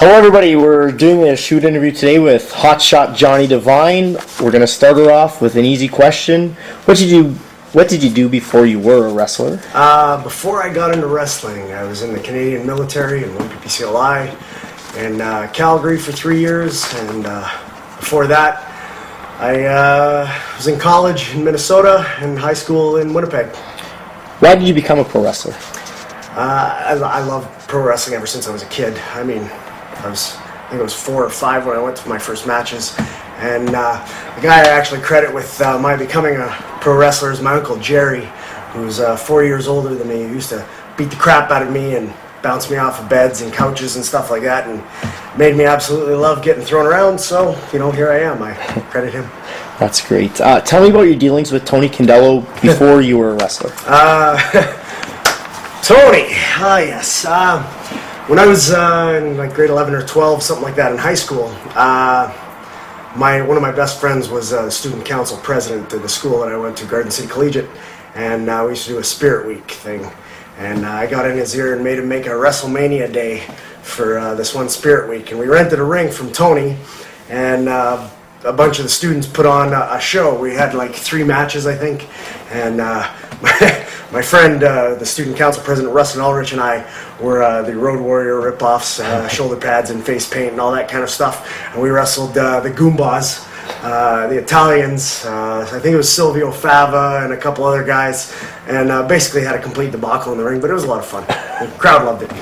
Hello, everybody. We're doing a shoot interview today with hotshot Johnny Devine. We're going to start her off with an easy question. What did you do before you were a wrestler? Before I got into wrestling, I was in the Canadian military in PPCLI in Calgary for 3 years, and before that, I was in college in Minnesota and high school in Winnipeg. Why did you become a pro wrestler? I love pro wrestling ever since I was a kid. I think I was 4 or 5 when I went to my first matches, and the guy I actually credit with my becoming a pro wrestler is my uncle Jerry, who's 4 years older than me. He used to beat the crap out of me and bounce me off of beds and couches and stuff like that, and made me absolutely love getting thrown around. So, here I am. I credit him. That's great. Tell me about your dealings with Tony Candello before you were a wrestler. Tony, yes. When I was in like grade 11 or 12, something like that, in high school, one of my best friends was the student council president of the school that I went to, Garden City Collegiate, and we used to do a Spirit Week thing. And I got in his ear and made him make a WrestleMania day for this one Spirit Week. And we rented a ring from Tony, and a bunch of the students put on a show. We had like 3 matches, I think, and my friend, the student council president, Rustin Ulrich, and I were the Road Warrior ripoffs, shoulder pads and face paint and all that kind of stuff. And we wrestled the Goombas, the Italians, I think it was Silvio Fava and a couple other guys, and basically had a complete debacle in the ring, but it was a lot of fun. The crowd loved it.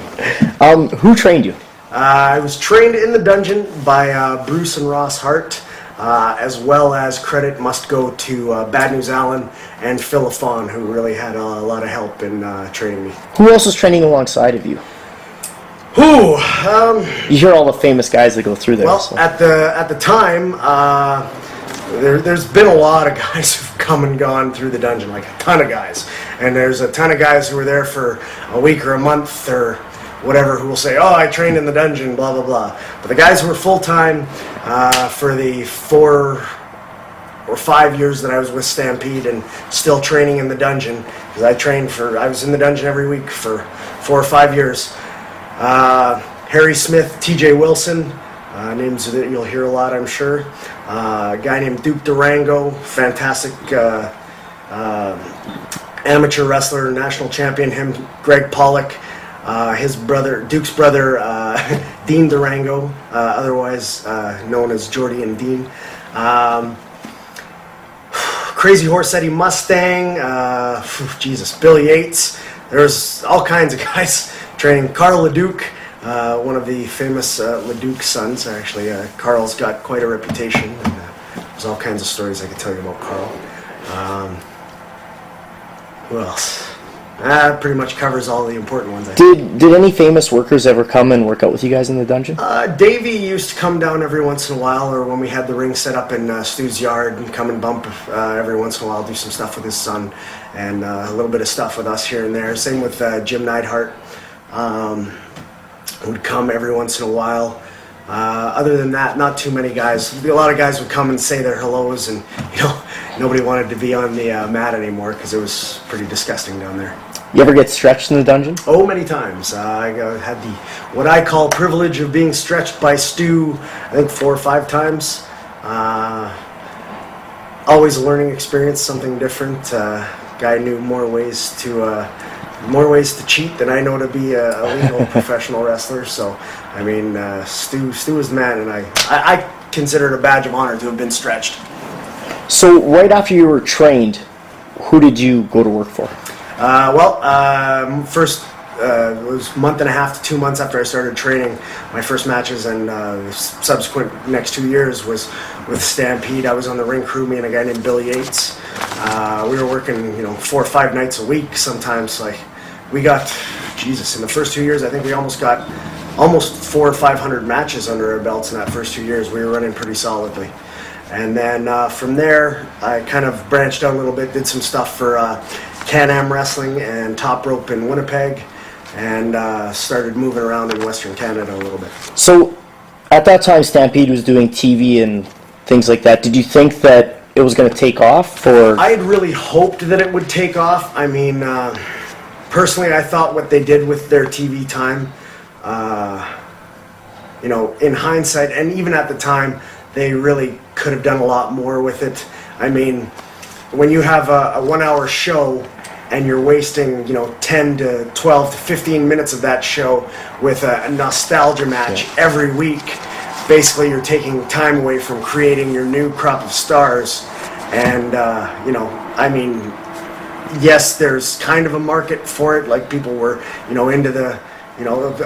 Who trained you? I was trained in the dungeon by Bruce and Ross Hart. As well as credit must go to Bad News Allen and Phil Lafon, who really had a lot of help in training me. Who else was training alongside of you? You hear all the famous guys that go through there. Well, so. at the time, there's been a lot of guys who've come and gone through the dungeon, like a ton of guys. And there's a ton of guys who were there for a week or a month or whatever, who will say, oh, I trained in the dungeon, blah, blah, blah. But the guys who were full-time for the 4 or 5 years that I was with Stampede and still training in the dungeon, because I was in the dungeon every week for 4 or 5 years. Harry Smith, TJ Wilson, names that you'll hear a lot, I'm sure. A guy named Duke Durango, fantastic amateur wrestler, national champion, him, Greg Pollock. His brother, Duke's brother, Dean Durango, otherwise known as Jordy and Dean. Crazy Horse Eddie Mustang, Bill Yates. There's all kinds of guys training. Carl LeDuc, one of the famous LeDuc sons, actually. Carl's got quite a reputation. And, there's all kinds of stories I could tell you about Carl. Who else? That pretty much covers all the important ones. Did any famous workers ever come and work out with you guys in the dungeon? Davey used to come down every once in a while, or when we had the ring set up in Stu's yard, and come and bump every once in a while, do some stuff with his son, and a little bit of stuff with us here and there. Same with Jim Neidhart, would come every once in a while. Other than that, not too many guys. A lot of guys would come and say their hellos, and nobody wanted to be on the mat anymore because it was pretty disgusting down there. You ever get stretched in the dungeon? Oh, many times. I had what I call privilege of being stretched by Stu, I think 4 or 5 times. Always a learning experience, something different. Guy knew more ways to cheat than I know to be a legal professional wrestler. So, I mean, Stu was the man, and I consider it a badge of honor to have been stretched. So, right after you were trained, who did you go to work for? First, it was a month and a half to 2 months after I started training. My first matches and the subsequent next 2 years was with Stampede. I was on the ring crew, me and a guy named Bill Yates. We were working, 4 or 5 nights a week sometimes. Like, we got, in the first 2 years, I think we almost got 400 or 500 matches under our belts in that first 2 years. We were running pretty solidly. And then from there, I kind of branched out a little bit, did some stuff for Can-Am Wrestling and Top Rope in Winnipeg, and started moving around in Western Canada a little bit. So, at that time, Stampede was doing TV and things like that. Did you think that it was going to take off, or? I had really hoped that it would take off. I mean, personally, I thought what they did with their TV time in hindsight, and even at the time, they really could have done a lot more with it. I mean, when you have a 1 hour show and you're wasting, 10 to 12 to 15 minutes of that show with a nostalgia match every week, basically you're taking time away from creating your new crop of stars. And, I mean, yes, there's kind of a market for it, like people were, into the,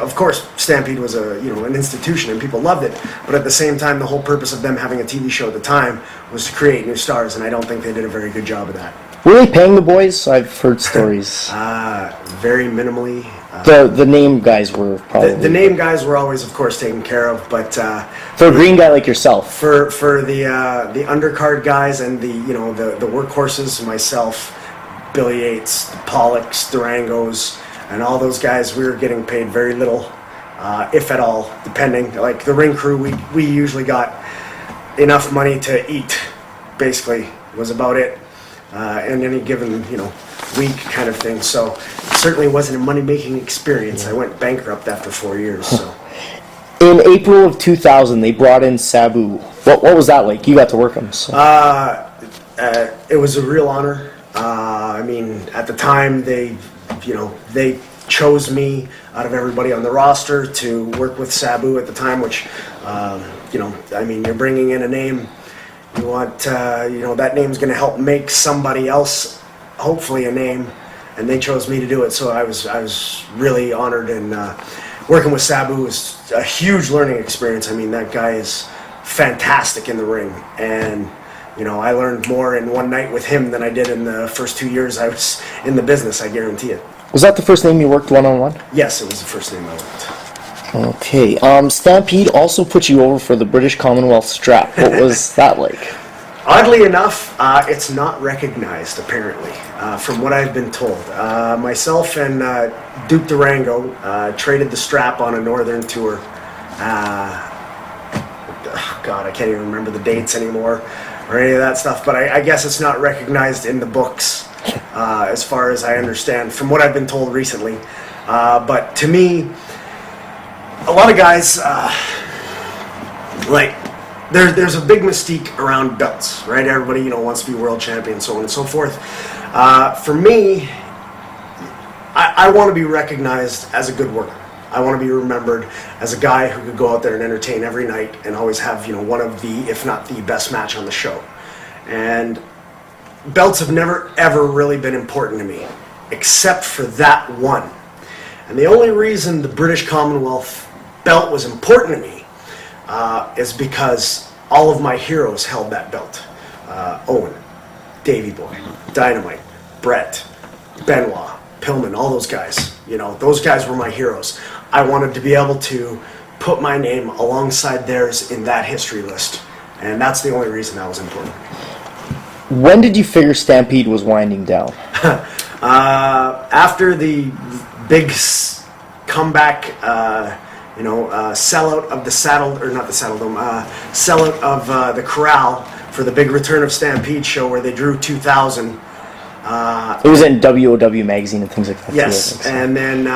of course, Stampede was an institution and people loved it, but at the same time, the whole purpose of them having a TV show at the time was to create new stars, and I don't think they did a very good job of that. Were they paying the boys? I've heard stories. Very minimally. The name guys were probably... The name guys were always, of course, taken care of, but... for a green guy like yourself? For the undercard guys and the workhorses, myself, Billy Yates, the Pollocks, Durangos, and all those guys, we were getting paid very little, if at all, depending. Like the ring crew, we usually got enough money to eat, basically, was about it. In any given, week kind of thing. So it certainly wasn't a money-making experience. I went bankrupt after 4 years, so. In April of 2000, they brought in Sabu. What was that like? You got to work him. So. It was a real honor. I mean, at the time, they chose me out of everybody on the roster to work with Sabu at the time, which, I mean, you're bringing in a name. You want, that name's going to help make somebody else, hopefully, a name, and they chose me to do it. So I was really honored, and working with Sabu was a huge learning experience. I mean, that guy is fantastic in the ring, and I learned more in one night with him than I did in the first 2 years I was in the business. I guarantee it. Was that the first name you worked one-on-one? Yes, it was the first name I worked. Okay. Stampede also put you over for the British Commonwealth strap. What was that like? Oddly enough, it's not recognized, apparently, from what I've been told. Myself and Duke Durango traded the strap on a northern tour. God, I can't even remember the dates anymore or any of that stuff, but I guess it's not recognized in the books, as far as I understand, from what I've been told recently. But to me, a lot of guys, there's a big mystique around belts, right? Everybody, wants to be world champion, so on and so forth. For me, I want to be recognized as a good worker. I want to be remembered as a guy who could go out there and entertain every night and always have, one of the, if not the best match on the show. And belts have never, ever really been important to me, except for that one. And the only reason the British Commonwealth belt was important to me is because all of my heroes held that belt. Owen, Davey Boy, Dynamite, Brett, Benoit, Pillman, all those guys. Those guys were my heroes. I wanted to be able to put my name alongside theirs in that history list. And that's the only reason that was important. When did you figure Stampede was winding down? After the big comeback, sellout of the Saddle, or not the Saddle Dome, sellout of the Corral for the big Return of Stampede show where they drew 2,000. It was in WOW magazine and things like that. Yes, too, and then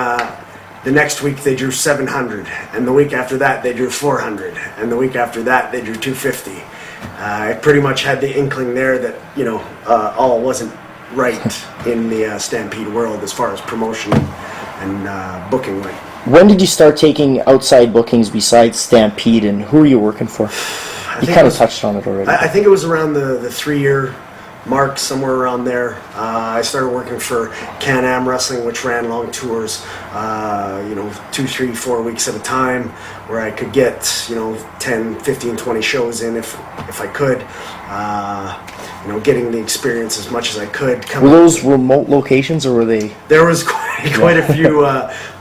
the next week they drew 700, and the week after that they drew 400, and the week after that they drew 250. I pretty much had the inkling there that all wasn't right in the Stampede world as far as promotion and booking went. When did you start taking outside bookings besides Stampede, and who are you working for? You kind of touched on it already. I think it was around the 3-year mark, somewhere around there. I started working for Can-Am Wrestling, which ran long tours, 2, 3, 4 weeks at a time, where I could get 10, 15, 20 shows in if I could. Getting the experience as much as I could. Were those remote locations, or were they? There was quite a few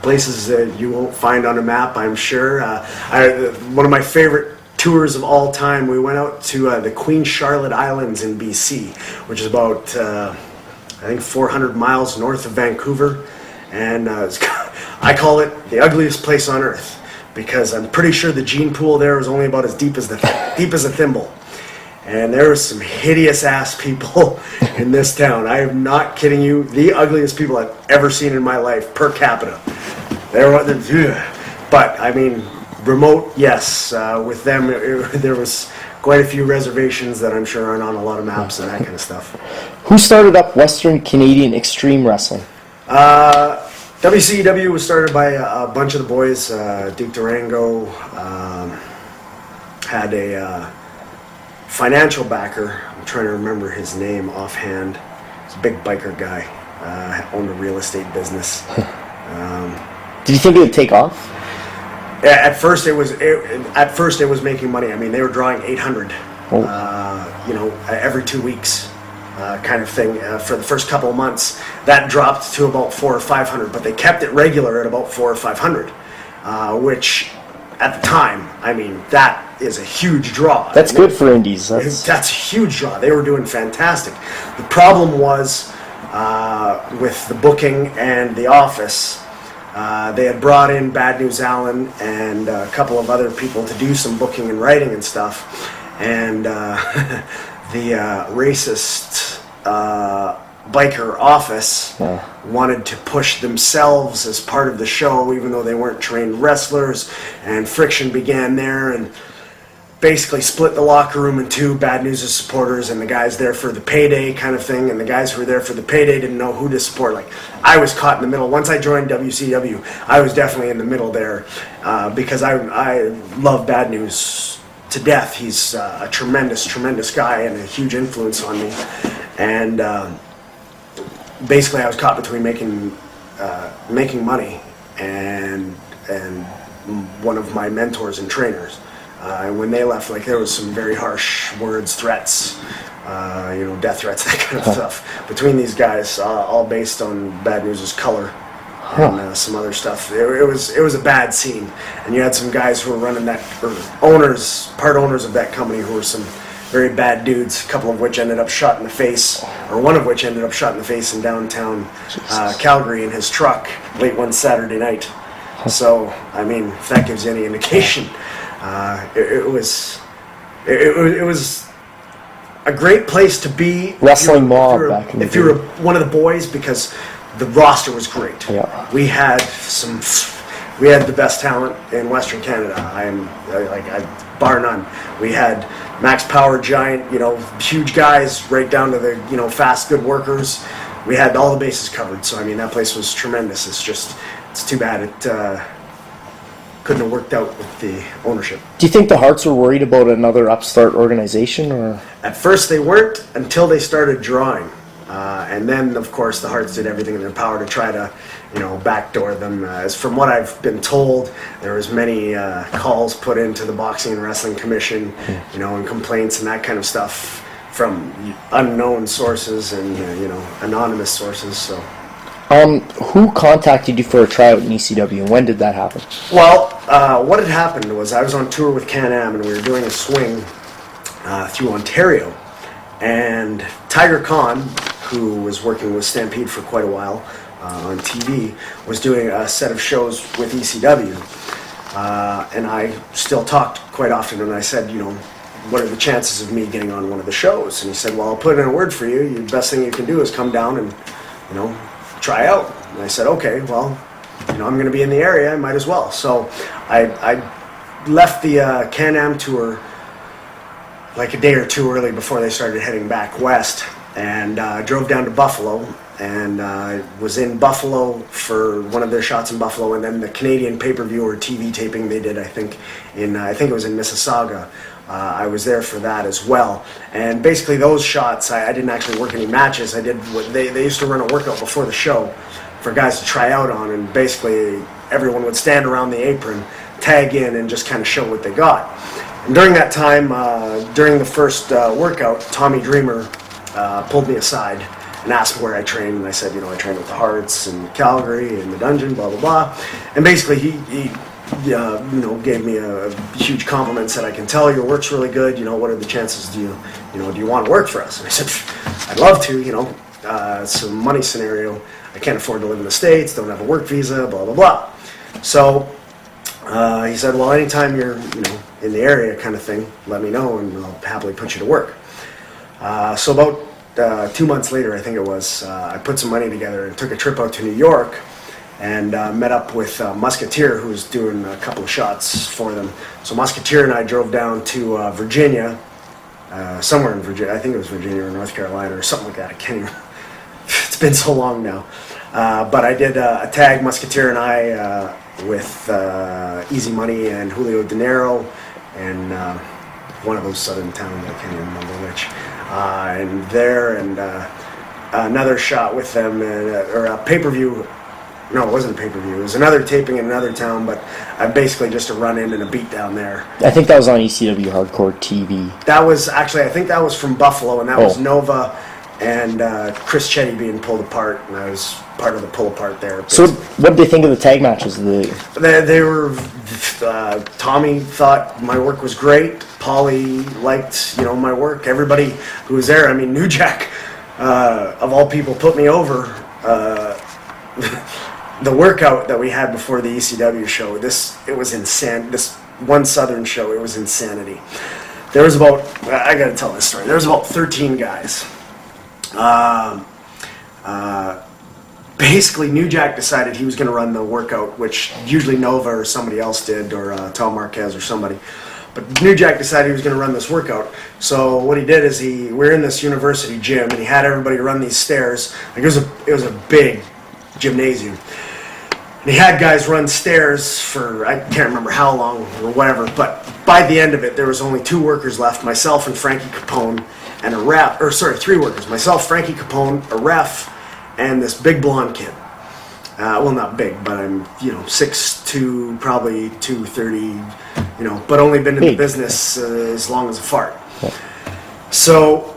places that you won't find on a map, I'm sure. One of my favorite tours of all time, we went out to the Queen Charlotte Islands in BC, which is about, I think, 400 miles north of Vancouver. And I call it the ugliest place on earth, because I'm pretty sure the gene pool there was only about as deep as a thimble. And there were some hideous ass people in this town. I am not kidding you. The ugliest people I've ever seen in my life per capita. But I mean, Remote, yes. With them, there was quite a few reservations that I'm sure aren't on a lot of maps and that kind of stuff. Who started up Western Canadian Extreme Wrestling? WCW was started by a bunch of the boys. Duke Durango had a financial backer. I'm trying to remember his name offhand. He's a big biker guy. Owned a real estate business. Did you think it would take off? At first, it was making money. I mean, they were drawing 800, every 2 weeks, kind of thing. For the first couple of months, that dropped to about 400 or 500, but they kept it regular at about 400 or 500, which at the time, I mean, that is a huge draw. That's good for indies. That's a huge draw. They were doing fantastic. The problem was with the booking and the office. They had brought in Bad News Allen and a couple of other people to do some booking and writing and stuff, and the racist biker office wanted to push themselves as part of the show, even though they weren't trained wrestlers, and friction began there, and basically split the locker room in two, Bad News' supporters and the guys there for the payday kind of thing, and the guys who were there for the payday didn't know who to support. Like, I was caught in the middle. Once I joined WCW, I was definitely in the middle there because I love Bad News to death. He's a tremendous guy and a huge influence on me. And basically I was caught between making money and one of my mentors and trainers. And when they left, like, there was some very harsh words, threats, death threats, that kind of stuff between these guys, all based on Bad News' color and some other stuff. It was a bad scene, and you had some guys who were running that, or part owners of that company, who were some very bad dudes. A couple of which ended up shot in the face, or one of which ended up shot in the face in downtown Calgary in his truck late one Saturday night. So, I mean, if that gives you any indication. It was a great place to be. Wrestling mob back in the day. If you were one of the boys, because the roster was great. Yeah. We had the best talent in Western Canada. Bar none. We had Max Power, giant, huge guys, right down to the fast, good workers. We had all the bases covered. So I mean, that place was tremendous. It's too bad it couldn't have worked out with the ownership. Do you think the Hearts were worried about another upstart organization, or? At first they weren't, until they started drawing. And then, of course, the Hearts did everything in their power to try to, backdoor them. As from what I've been told, there was many calls put into the Boxing and Wrestling Commission, and complaints and that kind of stuff from unknown sources and, anonymous sources, so. Who contacted you for a tryout in ECW, and when did that happen? Well, what had happened was I was on tour with Can-Am, and we were doing a swing through Ontario, and Tiger Khan, who was working with Stampede for quite a while on TV, was doing a set of shows with ECW, and I still talked quite often, and I said, what are the chances of me getting on one of the shows? And he said, well, I'll put in a word for you. The best thing you can do is come down and, try out. And I said, okay, well, I'm going to be in the area, I might as well. So I left the Can-Am tour like a day or two early before they started heading back west, and drove down to Buffalo, and was in Buffalo for one of their shots in Buffalo, and then the Canadian pay-per-view or TV taping they did, I think it was in Mississauga. I was there for that as well, and basically those shots, I didn't actually work any matches. I did what they used to run a workout before the show for guys to try out on, and basically everyone would stand around the apron, tag in, and just kind of show what they got. And during that time, during the first workout, Tommy Dreamer pulled me aside and asked where I trained, and I said, I trained with the Hearts in Calgary, in the dungeon, blah, blah, blah. And basically he gave me a huge compliment, said, I can tell your work's really good, what are the chances, do you want to work for us? And I said, I'd love to, it's a money scenario, I can't afford to live in the States, don't have a work visa, blah, blah, blah. So he said, well, anytime you're, in the area kind of thing, let me know and I'll happily put you to work. So about 2 months later, I think it was, I put some money together and took a trip out to New York and met up with Musketeer, who was doing a couple of shots for them. So Musketeer and I drove down to Virginia, somewhere in Virginia. I think it was Virginia or North Carolina or something like that. I can't even. It's been so long now. But I did a tag, Musketeer and I, with Easy Money and Julio De Niro, and one of those southern towns, I can't even remember which. And there, and another shot with them, or a pay-per-view. No, it wasn't a pay-per-view. It was another taping in another town, but basically just a run-in and a beat down there. I think that was on ECW Hardcore TV. That was actually, I think that was from Buffalo, and that was Nova and Chris Chetty being pulled apart, and I was part of the pull apart there. So what did they think of the tag matches? They were, Tommy thought my work was great. Paulie liked, my work. Everybody who was there, I mean, New Jack, of all people, put me over. The workout that we had before the ECW show, it was insane. This one Southern show, it was insanity. There was about, I gotta tell this story, there was about 13 guys. Basically, New Jack decided he was going to run the workout, which usually Nova or somebody else did, or Tom Marquez or somebody. But New Jack decided he was going to run this workout. So what he did is we're in this university gym, and he had everybody run these stairs. Like it was a big gymnasium. And he had guys run stairs for, I can't remember how long or whatever, but by the end of it, there was only 2 workers left, myself and Frankie Capone, and a ref, 3 workers, myself, Frankie Capone, a ref, and this big blonde kid. Well, not big, but I'm, 6'2", probably 230, but only been in the business as long as a fart. So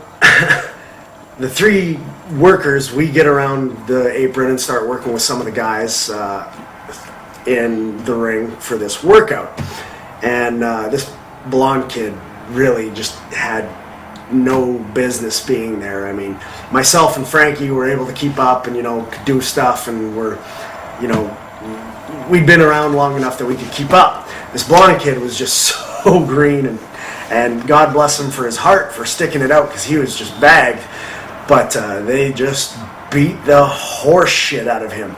the 3 workers, we get around the apron and start working with some of the guys in the ring for this workout. And this blonde kid really just had no business being there. I mean, myself and Frankie were able to keep up and, could do stuff, and we'd been around long enough that we could keep up. This blonde kid was just so green, and God bless him for his heart for sticking it out, because he was just bagged. But they just beat the horse shit out of him,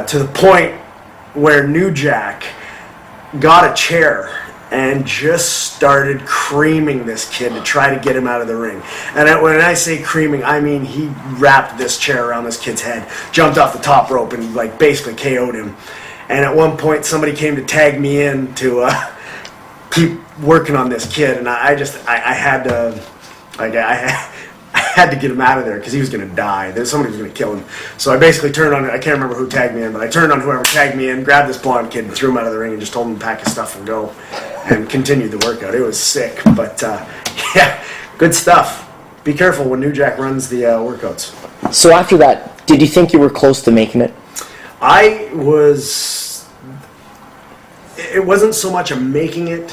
to the point where New Jack got a chair and just started creaming this kid to try to get him out of the ring. And when I say creaming, I mean he wrapped this chair around this kid's head, jumped off the top rope, and basically KO'd him. And at one point, somebody came to tag me in to keep working on this kid, and I had to, I had to get him out of there because he was going to die. Somebody was going to kill him. So I basically turned on, I can't remember who tagged me in, but I turned on whoever tagged me in, grabbed this blonde kid and threw him out of the ring and just told him to pack his stuff and go, and continued the workout. It was sick, but yeah, good stuff. Be careful when New Jack runs the workouts. So after that, did you think you were close to making it? It wasn't so much a making it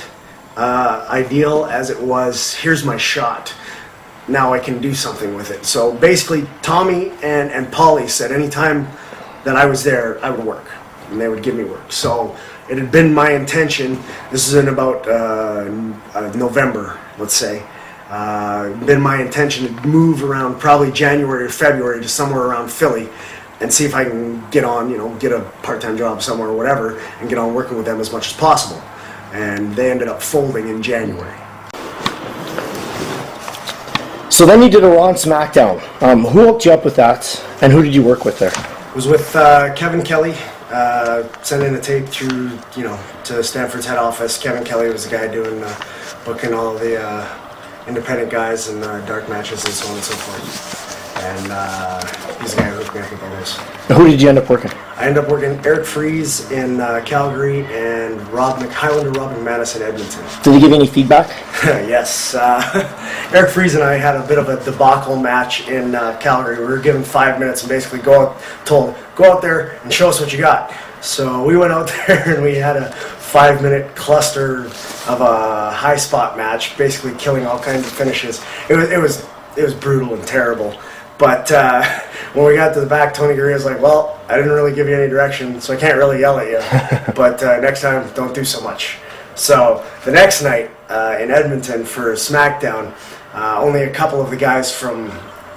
ideal as it was, here's my shot. Now I can do something with it. So basically, Tommy and Paulie said anytime that I was there, I would work, and they would give me work. So it had been my intention, this is in about November, let's say, been my intention to move around probably January or February to somewhere around Philly and see if I can get on, get a part-time job somewhere or whatever, and get on working with them as much as possible. And they ended up folding in January. So then you did a Raw and SmackDown. Who hooked you up with that, and who did you work with there? It was with Kevin Kelly. Sent in a tape through, to Stanford's head office. Kevin Kelly was the guy doing, booking all the independent guys and dark matches and so on and so forth. And he's the guy who hooked me up with all this. Who did you end up working? I ended up working Eric Freeze in Calgary and Highlander Rob McManus in Edmonton. Did he give you any feedback? Yes. Eric Freeze and I had a bit of a debacle match in Calgary. We were given 5 minutes and basically go out there and show us what you got. So we went out there and we had a 5-minute cluster of a high spot match, basically killing all kinds of finishes. It was brutal and terrible. But when we got to the back, Tony Gurria's like, well, I didn't really give you any direction, so I can't really yell at you. But next time, don't do so much. So the next night in Edmonton for SmackDown, only a couple of the guys from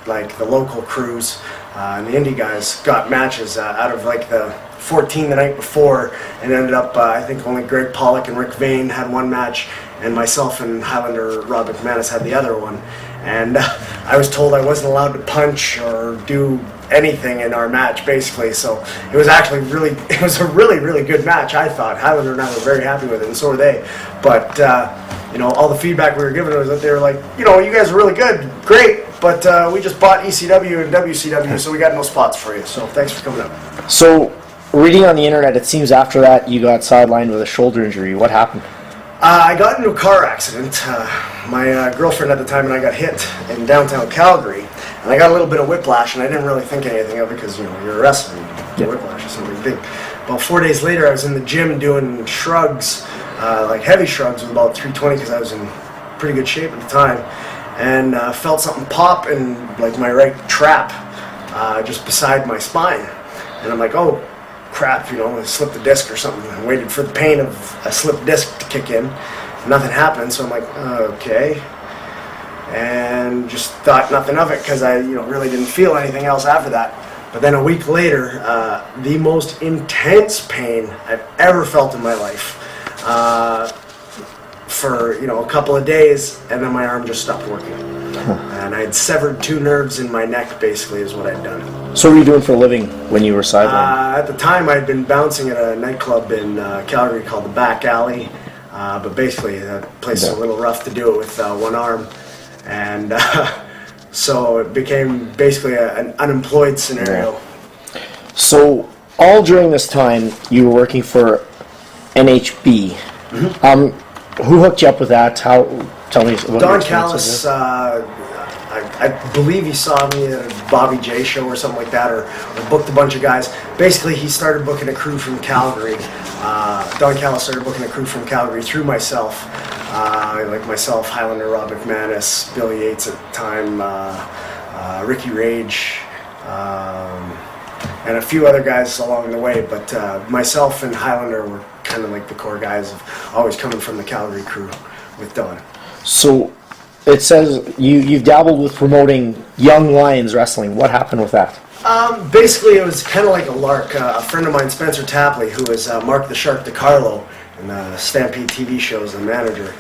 the local crews and the indie guys got matches out of like the 14 the night before, and ended up I think only Greg Pollock and Rick Vane had one match, and myself and Highlander Rob McManus had the other one. And I was told I wasn't allowed to punch or do anything in our match, basically. So it was actually it was a really good match, I thought. Highlander and I were very happy with it, and so were they. But all the feedback we were given was that they were like, you guys are really good, great, but we just bought ECW and WCW, so we got no spots for you. So thanks for coming up. So, reading on the internet, it seems after that you got sidelined with a shoulder injury. What happened? I got into a car accident. My girlfriend at the time and I got hit in downtown Calgary, and I got a little bit of whiplash, and I didn't really think anything of it because, you're a wrestler, whiplash is something big. About 4 days later, I was in the gym doing shrugs, like heavy shrugs with about 320 because I was in pretty good shape at the time, and felt something pop in like my right trap, just beside my spine. And I'm like, oh, crap, I slipped a disc or something. I waited for the pain of a slipped disc to kick in. Nothing happened, so I'm like, okay. And just thought nothing of it because I, really didn't feel anything else after that. But then a week later, the most intense pain I've ever felt in my life for, a couple of days, and then my arm just stopped working. And I had severed 2 nerves in my neck, basically, is what I'd done. So what were you doing for a living when you were sidelined? At the time, I'd been bouncing at a nightclub in Calgary called the Back Alley, but basically that place is a little rough to do it with one arm, and so it became basically an unemployed scenario. Yeah. So all during this time, you were working for NHB. Mm-hmm. Who hooked you up with that? Tell me about Don Callis. I believe he saw me at a Bobby J show or something like that, or booked a bunch of guys. Basically, he started booking a crew from Calgary. Don Callis started booking a crew from Calgary through myself. Like myself, Highlander, Rob McManus, Bill Yates at the time, Ricky Rage, and a few other guys along the way. But myself and Highlander were kind of like the core guys of always coming from the Calgary crew with Don. So it says you've dabbled with promoting Young Lions Wrestling. What happened with that? Basically, it was kind of like a lark. A friend of mine, Spencer Tapley, who is Mark the Shark DiCarlo in the Stampede TV shows, the manager,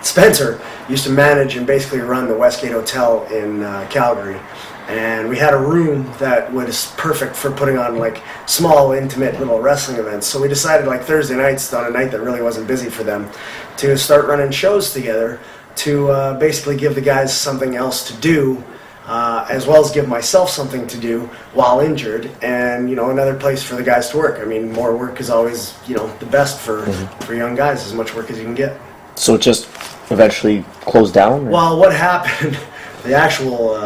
Spencer used to manage and basically run the Westgate Hotel in Calgary. And we had a room that was perfect for putting on like small, intimate little wrestling events. So we decided like Thursday nights, on a night that really wasn't busy for them, to start running shows together to basically give the guys something else to do, as well as give myself something to do while injured, and another place for the guys to work. I mean, more work is always the best for young guys, as much work as you can get. So it just eventually closed down? Or? Well, what happened, the actual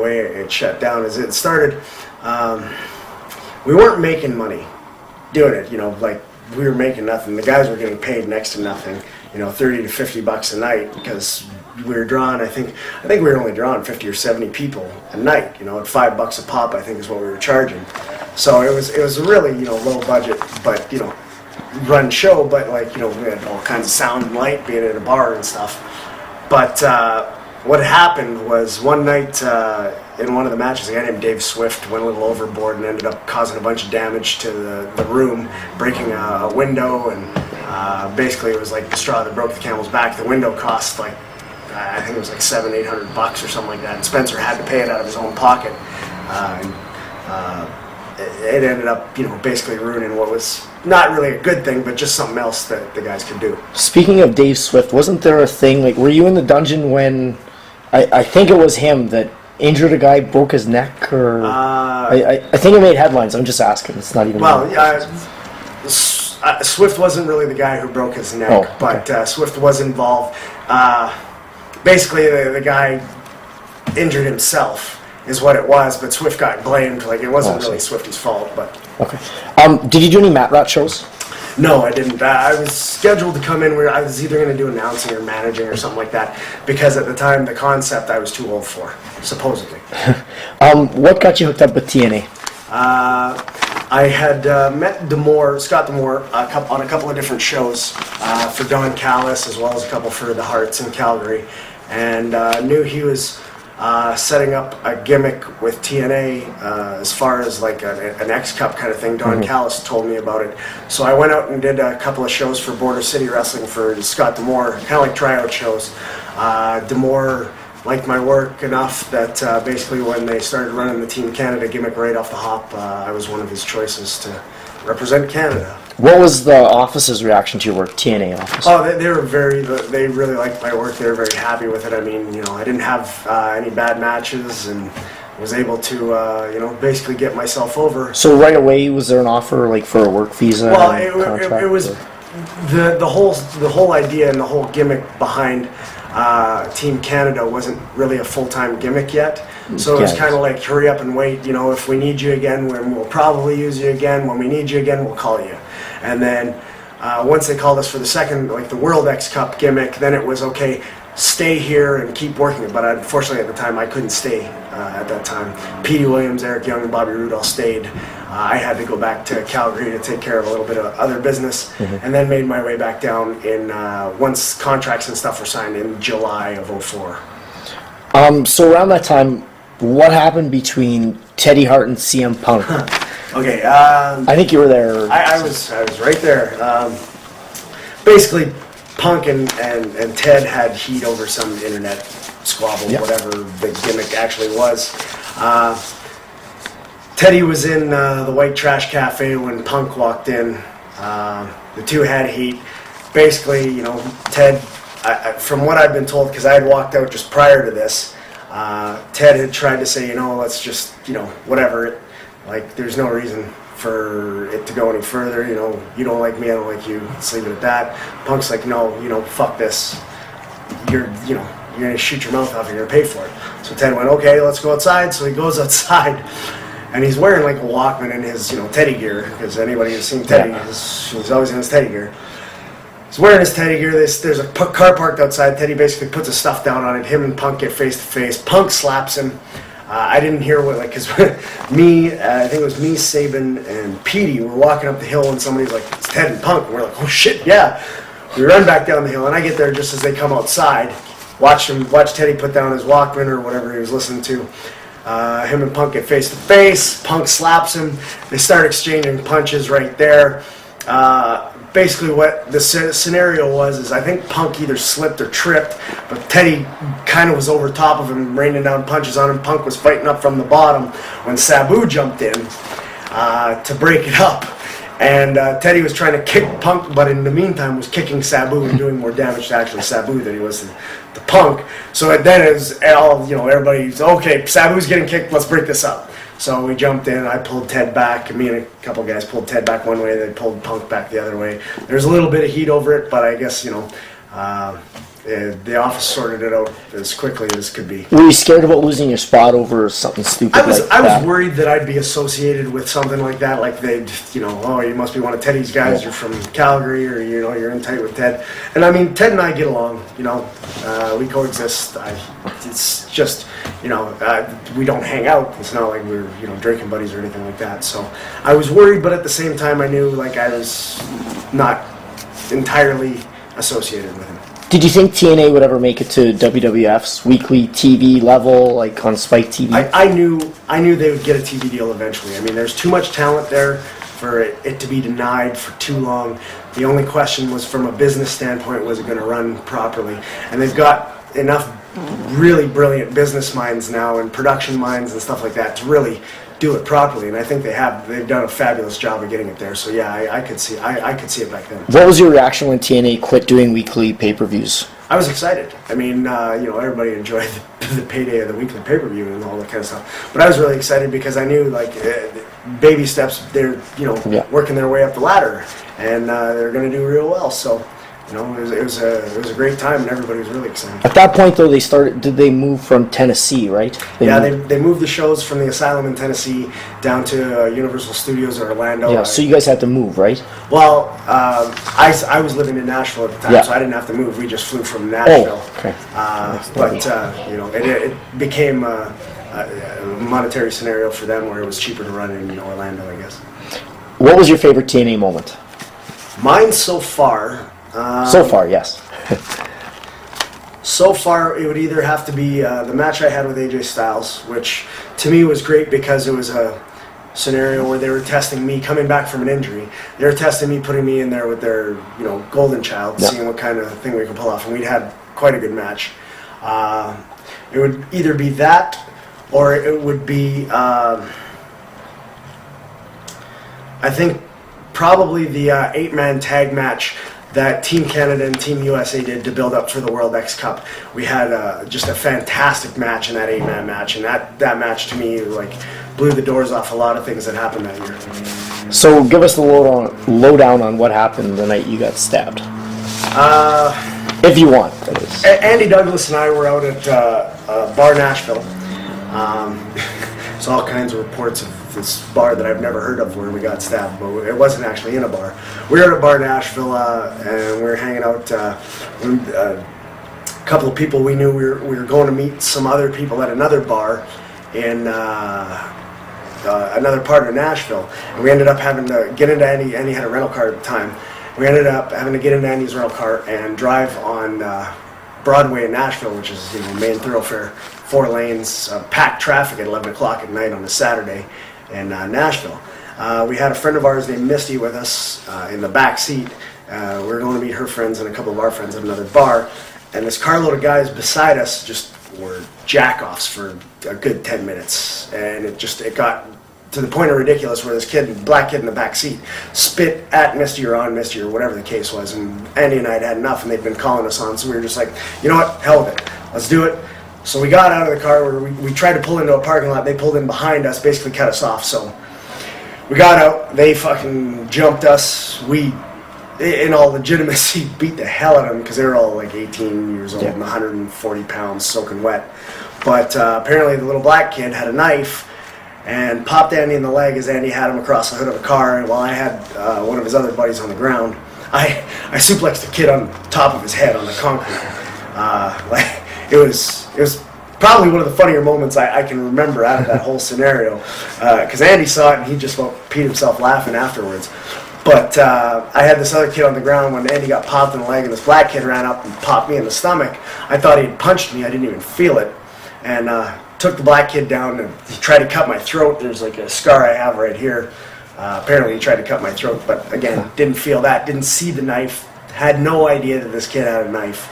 way it shut down is it started, we weren't making money doing it, like we were making nothing. The guys were getting paid next to nothing, $30 to $50 a night, because we were drawing, I think we were only drawing 50 or 70 people a night, at $5 a pop, I think is what we were charging. So it was a really, low budget, but, run show, but like, we had all kinds of sound and light being at a bar and stuff. But, what happened was one night in one of the matches, a guy named Dave Swift went a little overboard and ended up causing a bunch of damage to the room, breaking a window, and basically it was like the straw that broke the camel's back. The window cost like, I think it was like $700-800 or something like that, and Spencer had to pay it out of his own pocket. It ended up, basically ruining what was not really a good thing, but just something else that the guys could do. Speaking of Dave Swift, wasn't there a thing, like, were you in the dungeon when, I think it was him that injured a guy, broke his neck, or... I think it made headlines, I'm just asking, it's not even... Well, Swift wasn't really the guy who broke his neck, okay. But Swift was involved. Basically, the guy injured himself, is what it was, but Swift got blamed. Like, it wasn't really Swifty's fault, but... Okay. Did you do any Mat Rat shows? No, I didn't. I was scheduled to come in where I was either going to do announcing or managing or something like that, because at the time, the concept I was too old for, supposedly. What got you hooked up with TNA? I had met Scott D'Amore, on a couple of different shows for Don Callis, as well as a couple for the Hearts in Calgary, and knew he was setting up a gimmick with TNA as far as like an X Cup kind of thing. Don Callis told me about it. So I went out and did a couple of shows for Border City Wrestling for Scott D'Amore, kind of like tryout shows. D'Amore liked my work enough that basically when they started running the Team Canada gimmick right off the hop, I was one of his choices to represent Canada. What was the office's reaction to your work, TNA office? Oh, they really liked my work. They were very happy with it. I mean, I didn't have any bad matches and was able to, basically get myself over. So right away, was there an offer like for a work visa? Well, it was the whole idea and the whole gimmick behind Team Canada wasn't really a full-time gimmick yet. So it was kind of like, hurry up and wait. If we need you again, we'll probably use you again. When we need you again, we'll call you. And then once they called us for the second, like the World X Cup gimmick, then it was okay, stay here and keep working. But unfortunately at the time I couldn't stay at that time. Petey Williams, Eric Young, and Bobby Roode all stayed. I had to go back to Calgary to take care of a little bit of other business, and then made my way back down in once contracts and stuff were signed in July of '04. So around that time, what happened between Teddy Hart and CM Punk? Okay. I think you were there. I was right there. Basically, Punk and Ted had heat over some internet squabble, whatever the gimmick actually was. Teddy was in the White Trash Cafe when Punk walked in. The two had heat. Basically, Ted, from what I've been told, because I had walked out just prior to this, Ted had tried to say, let's just, whatever. Like, there's no reason for it to go any further. You don't like me, I don't like you. Let's leave it at that. Punk's like, no, fuck this. You're gonna shoot your mouth off. You're gonna pay for it. So Ted went, okay, let's go outside. So he goes outside, and he's wearing like a Walkman in his, Teddy gear, because anybody who's seen Teddy, he's always in his Teddy gear. He's wearing his Teddy gear. There's a car parked outside. Teddy basically puts his stuff down on it. Him and Punk get face to face. Punk slaps him. I didn't hear what, because I think it was me, Sabin, and Petey were walking up the hill, and somebody's like, it's Ted and Punk. And we're like, oh shit, yeah. We run back down the hill, and I get there just as they come outside. Watch Teddy put down his Walkman or whatever he was listening to. Him and Punk get face to face. Punk slaps him. They start exchanging punches right there. Basically what the scenario was is I think Punk either slipped or tripped, but Teddy kind of was over top of him, raining down punches on him. Punk was fighting up from the bottom when Sabu jumped in to break it up. And Teddy was trying to kick Punk, but in the meantime was kicking Sabu and doing more damage to actually Sabu than he was to Punk. So then it was all, everybody's, okay, Sabu's getting kicked, let's break this up. So we jumped in, I pulled Ted back, me and a couple guys pulled Ted back one way, they pulled Punk back the other way. There's a little bit of heat over it, but I guess, the office sorted it out as quickly as could be. Were you scared about losing your spot over something stupid like that? I was worried that I'd be associated with something like that, like they'd, oh, you must be one of Teddy's guys, you're from Calgary, or, you're in tight with Ted. And I mean, Ted and I get along, we coexist. It's just, we don't hang out. It's not like we're, drinking buddies or anything like that. So I was worried, but at the same time, I knew, like, I was not entirely associated with him. Did you think TNA would ever make it to WWF's weekly TV level, like on Spike TV? I knew they would get a TV deal eventually. I mean, there's too much talent there for it to be denied for too long. The only question was, from a business standpoint, was it going to run properly? And they've got enough really brilliant business minds now and production minds and stuff like that to really do it properly, and I think they've done a fabulous job of getting it there. So yeah, I could see it back then. What was your reaction when TNA quit doing weekly pay-per-views? I was excited. I mean, everybody enjoyed the payday of the weekly pay-per-view and all that kind of stuff. But I was really excited because I knew, like, baby steps, they're working their way up the ladder, and they're going to do real well. So it was a great time, and everybody was really excited. At that point, though, did they move from Tennessee, right? They moved the shows from the Asylum in Tennessee down to Universal Studios in Orlando. Yeah, so you guys had to move, right? Well, I was living in Nashville at the time, so I didn't have to move. We just flew from Nashville. Oh, okay. But it became a monetary scenario for them where it was cheaper to run in Orlando, I guess. What was your favorite TNA moment? Mine so far. So far, yes. So far, it would either have to be the match I had with AJ Styles, which to me was great because it was a scenario where they were testing me coming back from an injury. They were testing me, putting me in there with their, golden child, seeing what kind of thing we could pull off, and we'd had quite a good match. It would either be that, or it would be, I think, probably the 8-man tag match that Team Canada and Team USA did to build up for the World X Cup. We had just a fantastic match in that 8-man match, and that match to me blew the doors off a lot of things that happened that year. So give us the lowdown on what happened the night you got stabbed. If you want, that is. Andy Douglas and I were out at Bar Nashville. There's all kinds of reports of this bar that I've never heard of where we got stabbed, but it wasn't actually in a bar. We were at a Bar Nashville, and we were hanging out. A couple of people we knew, we were going to meet some other people at another bar in another part of Nashville, and we ended up having to get into Andy. Andy had a rental car at the time. We ended up having to get into Andy's rental car and drive on Broadway in Nashville, which is main thoroughfare, 4 lanes, packed traffic at 11 o'clock at night on a Saturday in Nashville. We had a friend of ours named Misty with us in the back seat. We were going to meet her friends and a couple of our friends at another bar, and this carload of guys beside us just were jack-offs for a good 10 minutes, and it got to the point of ridiculous where this black kid in the back seat, spit at Misty or on Misty or whatever the case was, and Andy and I had enough, and they'd been calling us on, so we were just like, you know what, hell with it, let's do it. So we got out of the car, we tried to pull into a parking lot, they pulled in behind us, basically cut us off, so we got out, they fucking jumped us, we, in all legitimacy, beat the hell out of them, because they were all 18 years old and 140 pounds soaking wet, but apparently the little black kid had a knife, and popped Andy in the leg as Andy had him across the hood of a car, and while I had one of his other buddies on the ground, I suplexed the kid on top of his head on the concrete. It was probably one of the funnier moments I can remember out of that whole scenario, because Andy saw it and he just peed himself laughing afterwards. But I had this other kid on the ground when Andy got popped in the leg, and this black kid ran up and popped me in the stomach. I thought he had punched me, I didn't even feel it, and took the black kid down, and he tried to cut my throat. There's a scar I have right here. Apparently he tried to cut my throat, but again, didn't feel that, didn't see the knife, had no idea that this kid had a knife.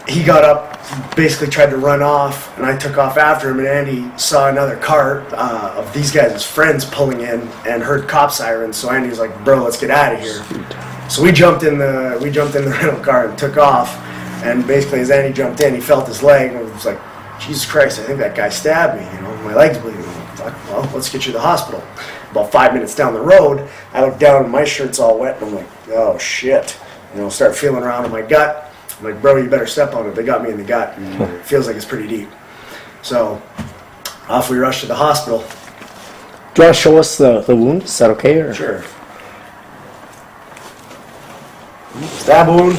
He got up, basically tried to run off, and I took off after him, and Andy saw another car of these guys' friends pulling in and heard cop sirens, so Andy was like, bro, let's get out of here. So we jumped in the rental car and took off. And basically, as Andy jumped in, he felt his leg, and was like, Jesus Christ, I think that guy stabbed me, my leg's bleeding. Well, let's get you to the hospital. About 5 minutes down the road, I look down, and my shirt's all wet, and I'm like, oh, shit. Start feeling around in my gut. I'm like, bro, you better step on it. They got me in the gut, and it feels like it's pretty deep. So, off we rush to the hospital. Do you want to show us the wound? Is that okay? Or? Sure. Stab wound,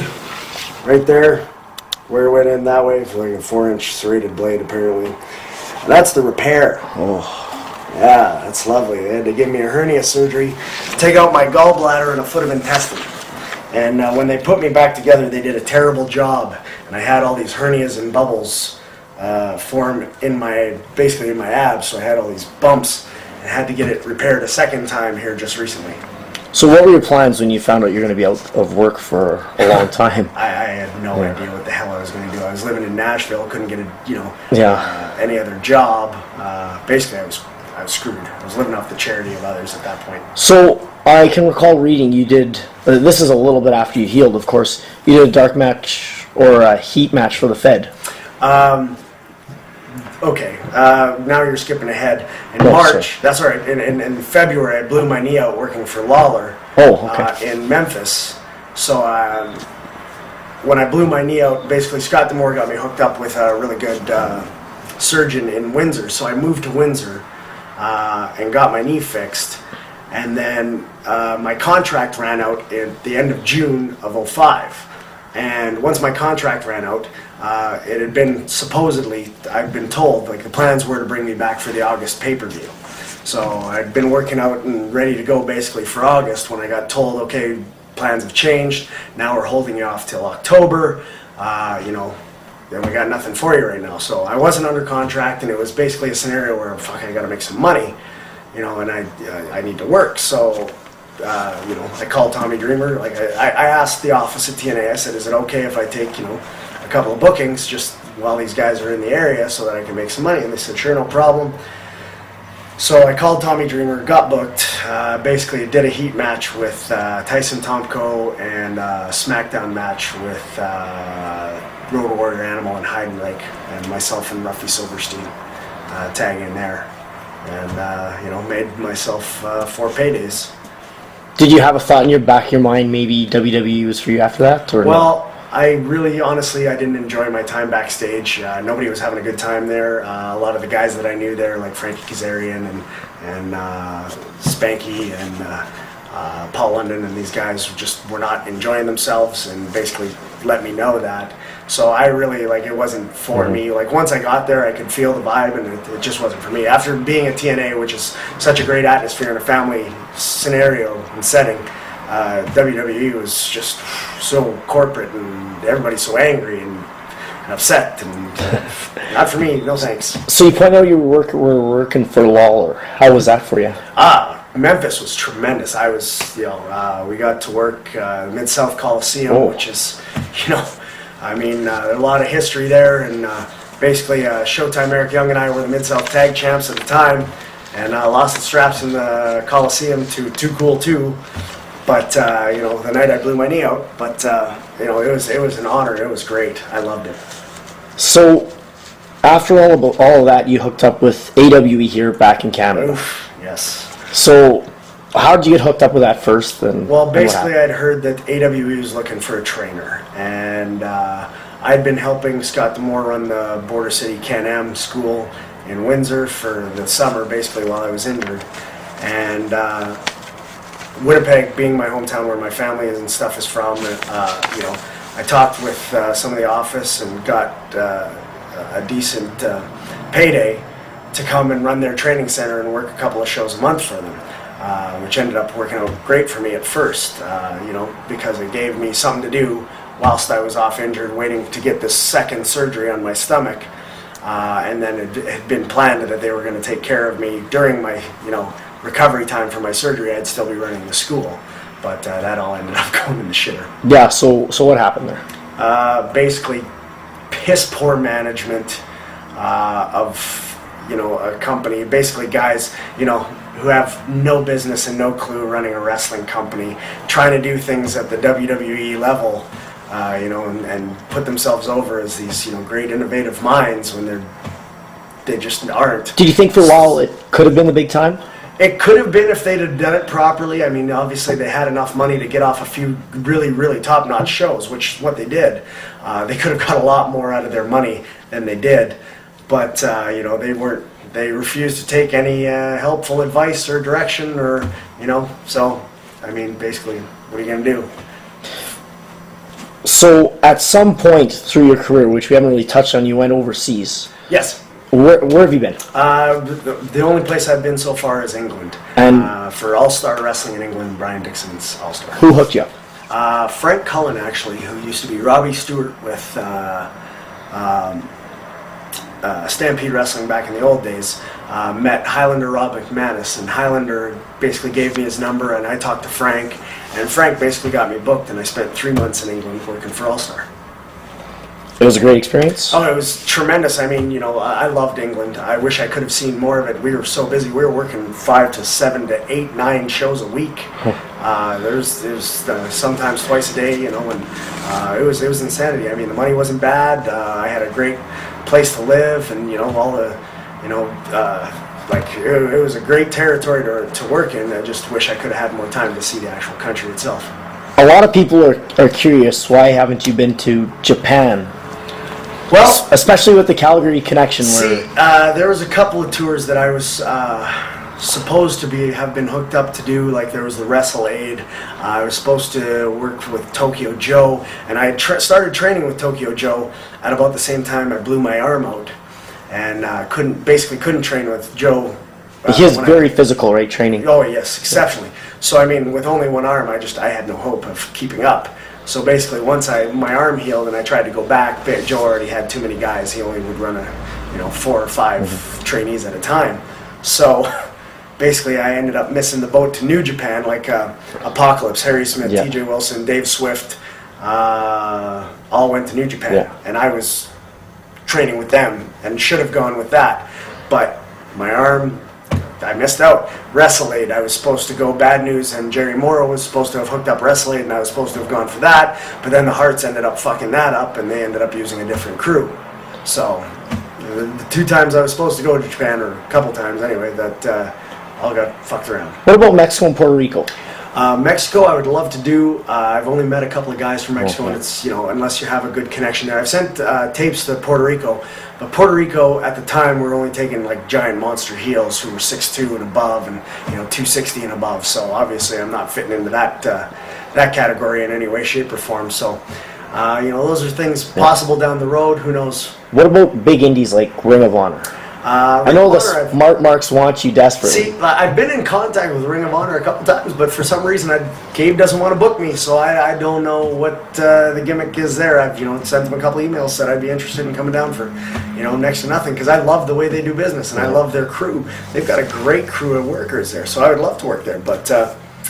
right there. Where it went in that way for a 4-inch serrated blade, apparently. And that's the repair. Oh. Yeah, that's lovely. They had to give me a hernia surgery to take out my gallbladder and a foot of intestine. And when they put me back together, they did a terrible job. And I had all these hernias and bubbles form basically in my abs. So I had all these bumps and had to get it repaired a second time here just recently. So what were your plans when you found out you're going to be out of work for a long time? I had no idea what the hell I was going to do. I was living in Nashville, couldn't get any other job. Basically, I was screwed. I was living off the charity of others at that point. So I can recall reading you did. This is a little bit after you healed, of course. You did a dark match or a heat match for the Fed. Okay, now you're skipping ahead. In March, that's all right. In February, I blew my knee out working for Lawler in Memphis. So when I blew my knee out, basically Scott Demore got me hooked up with a really good surgeon in Windsor. So I moved to Windsor and got my knee fixed. And then my contract ran out at the end of June of 2005. And once my contract ran out, it had been supposedly, I've been told, the plans were to bring me back for the August pay-per-view. So I'd been working out and ready to go basically for August when I got told, okay, plans have changed. Now we're holding you off till October. You know, then we got nothing for you right now. So I wasn't under contract, and it was basically a scenario where, fuck, I got to make some money, you know, and I need to work. So, you know, I called Tommy Dreamer. Like, I asked the office at TNA, I said, is it okay if I take, you know, a couple of bookings just while these guys are in the area so that I can make some money? And they said, sure, no problem. So I called Tommy Dreamer, got booked, basically did a heat match with Tyson Tomko and a SmackDown match with Road Warrior Animal and Heidenreich, and myself and Ruffy Silverstein tag in there. And, you know, made myself 4 paydays. Did you have a thought in your back of your mind maybe WWE was for you after that? Or well, I really, honestly, I didn't enjoy my time backstage. Nobody was having a good time there. A lot of the guys that I knew there, like Frankie Kazarian and Spanky and Paul London, and these guys just were not enjoying themselves, and basically let me know that. So I really, like, it wasn't for me. Like, once I got there, I could feel the vibe, and it just wasn't for me. After being at TNA, which is such a great atmosphere and a family scenario and setting, WWE was just so corporate, and everybody's so angry and upset, and not for me, no thanks. So you point out you were working for Lawler. How was that for you? Memphis was tremendous. I was, you know, we got to work Mid-South Coliseum, which is, you know, I mean, there's a lot of history there, and basically Showtime Eric Young and I were the Mid-South Tag Champs at the time, and lost the straps in the Coliseum to Too Cool 2. But, you know, the night I blew my knee out, but, you know, it was an honor. It was great. I loved it. So, after all of that, you hooked up with AWE here back in Canada. Oof, yes. So, how did you get hooked up with that first? Well, basically, I'd heard that AWE was looking for a trainer, and I'd been helping Scott Demore run the Border City Can-Am school in Windsor for the summer, basically, while I was injured. And Winnipeg being my hometown where my family and stuff is from, you know, I talked with some of the office and got a decent payday to come and run their training center and work a couple of shows a month for them, which ended up working out great for me at first, you know, because it gave me something to do whilst I was off injured, waiting to get this second surgery on my stomach. And then it had been planned that they were going to take care of me during my, you know, recovery time for my surgery. I'd still be running the school, but that all ended up going in the shitter. Yeah, so what happened there? Basically, piss poor management of, you know, a company. Basically, guys, you know, who have no business and no clue running a wrestling company, trying to do things at the WWE level, you know, and put themselves over as these, you know, great innovative minds when they just aren't. Did you think for a while it could have been the big time? It could have been if they'd have done it properly. I mean, obviously they had enough money to get off a few really, really top-notch shows, which is what they did. They could have got a lot more out of their money than they did, but you know, they refused to take any helpful advice or direction, or, you know. So, I mean, basically, what are you gonna do? So, at some point through your career, which we haven't really touched on, you went overseas. Yes. Where have you been? The only place I've been so far is England. And for All-Star Wrestling in England, Brian Dixon's All-Star. Who hooked you up? Frank Cullen, actually, who used to be Robbie Stewart with Stampede Wrestling back in the old days, met Highlander Rob McManus, and Highlander basically gave me his number, and I talked to Frank, and Frank basically got me booked, and I spent 3 months in England working for All-Star. It was a great experience? Oh, it was tremendous. I mean, you know, I loved England. I wish I could have seen more of it. We were so busy. We were working 5 to 7 to 8, 9 shows a week. There's sometimes twice a day, you know, and it was insanity. I mean, the money wasn't bad. I had a great place to live, and, you know, all the, you know, like, it was a great territory to work in. I just wish I could have had more time to see the actual country itself. A lot of people are curious, why haven't you been to Japan? Well, especially with the Calgary connection. See, there was a couple of tours that I was supposed to have been hooked up to do. Like, there was the Wrestle Aid. I was supposed to work with Tokyo Joe, and I started training with Tokyo Joe at about the same time I blew my arm out, and couldn't train with Joe. He is very physical, right? Training. Oh yes, exceptionally. So I mean, with only one arm, I had no hope of keeping up. So basically, once my arm healed and I tried to go back, Joe already had too many guys. He only would run 4 or 5 trainees at a time. So basically, I ended up missing the boat to New Japan, like Apocalypse, Harry Smith, T.J. Wilson, Dave Swift, all went to New Japan, and I was training with them and should have gone with that, but my arm, I missed out. WrestleAid, I was supposed to go. Bad News and Jerry Morrow was supposed to have hooked up WrestleAid, and I was supposed to have gone for that, but then the Hearts ended up fucking that up, and they ended up using a different crew. So the 2 times I was supposed to go to Japan, or a couple times anyway, that all got fucked around. What about Mexico and Puerto Rico? Mexico, I would love to do. I've only met a couple of guys from Mexico, and it's, unless you have a good connection there. I've sent tapes to Puerto Rico, but Puerto Rico at the time were only taking like giant monster heels who were 6'2" and above, and 260 and above. So obviously, I'm not fitting into that category in any way, shape, or form. So, those are things possible down the road. Who knows? What about big indies like Ring of Honor? I know the smart marks want you desperately. See, I've been in contact with Ring of Honor a couple times, but for some reason, Gabe doesn't want to book me, so I don't know what the gimmick is there. I've sent them a couple emails, said I'd be interested in coming down for next to nothing, because I love the way they do business and I love their crew. They've got a great crew of workers there, so I would love to work there. But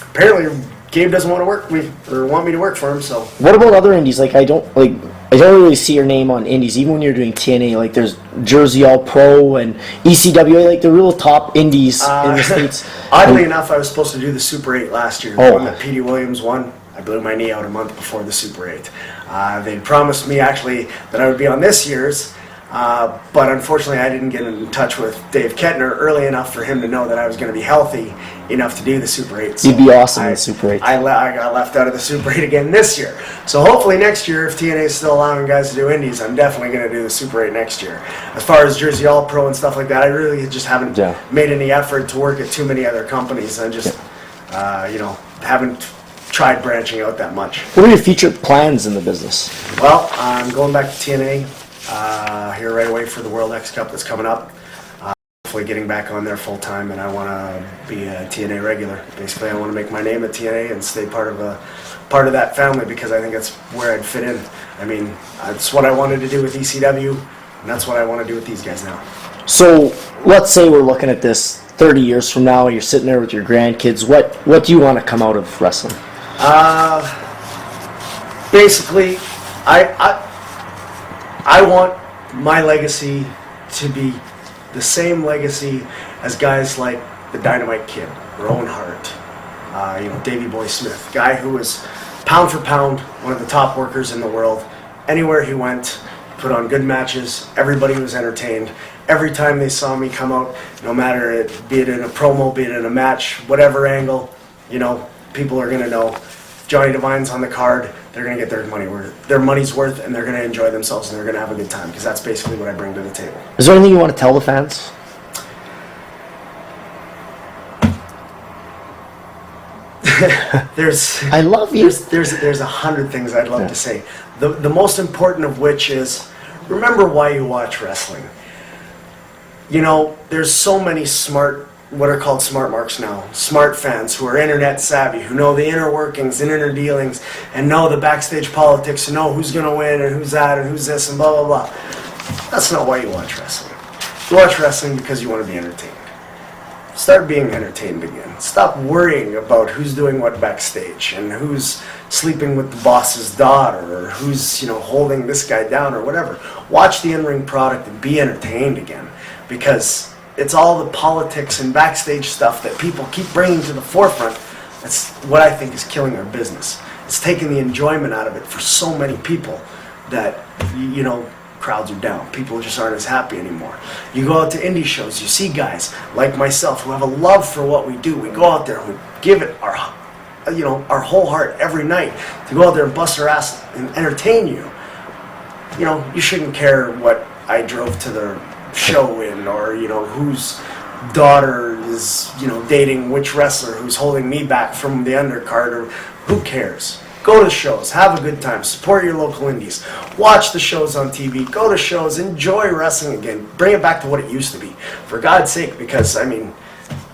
apparently, Gabe doesn't want to work me or want me to work for him. So what about other indies? Like I don't really see your name on indies, even when you're doing TNA. Like there's Jersey All Pro and ECWA, like the real top indies in the States. Oddly enough, I was supposed to do the Super 8 last year. The one that Petey Williams won. I blew my knee out a month before the Super 8. They promised me actually that I would be on this year's, but unfortunately I didn't get in touch with Dave Kettner early enough for him to know that I was going to be healthy enough to do the Super 8. So you'd be awesome in the Super 8. I got left out of the Super 8 again this year. So hopefully next year, if TNA is still allowing guys to do indies, I'm definitely going to do the Super 8 next year. As far as Jersey All Pro and stuff like that, I really just haven't made any effort to work at too many other companies. I just, haven't tried branching out that much. What are your future plans in the business? Well, I'm going back to TNA here right away for the World X Cup that's coming up. Hopefully getting back on there full time, and I want to be a TNA regular. Basically, I want to make my name at TNA and stay part of that family, because I think that's where I'd fit in. I mean, that's what I wanted to do with ECW, and that's what I want to do with these guys now. So let's say we're looking at this 30 years from now, you're sitting there with your grandkids. What do you want to come out of wrestling? Basically, I want my legacy to be the same legacy as guys like the Dynamite Kid, or Owen Hart, Davey Boy Smith, guy who was pound for pound one of the top workers in the world. Anywhere he went, put on good matches. Everybody was entertained. Every time they saw me come out, no matter be it in a promo, be it in a match, whatever angle, people are gonna know Johnny Devine's on the card. They're gonna get their money's worth, and they're gonna enjoy themselves, and they're gonna have a good time, because that's basically what I bring to the table. Is there anything you want to tell the fans? I love you. There's 100 things I'd love to say. The most important of which is, remember why you watch wrestling. There's so many what are called smart marks now, smart fans who are internet savvy, who know the inner workings and inner dealings, and know the backstage politics, and know who's going to win, and who's that, and who's this, and blah, blah, blah. That's not why you watch wrestling. You watch wrestling because you want to be entertained. Start being entertained again. Stop worrying about who's doing what backstage, and who's sleeping with the boss's daughter, or who's, holding this guy down, or whatever. Watch the in-ring product and be entertained again, because it's all the politics and backstage stuff that people keep bringing to the forefront. That's what I think is killing our business. It's taking the enjoyment out of it for so many people that, crowds are down. People just aren't as happy anymore. You go out to indie shows, you see guys like myself who have a love for what we do. We go out there and we give it our whole heart every night to go out there and bust our ass and entertain you. You shouldn't care what I drove to the show in, or whose daughter is dating which wrestler who's holding me back from the undercard, or who cares. Go to shows, have a good time, support your local indies, watch the shows on TV, go to shows, enjoy wrestling again, bring it back to what it used to be, for God's sake, because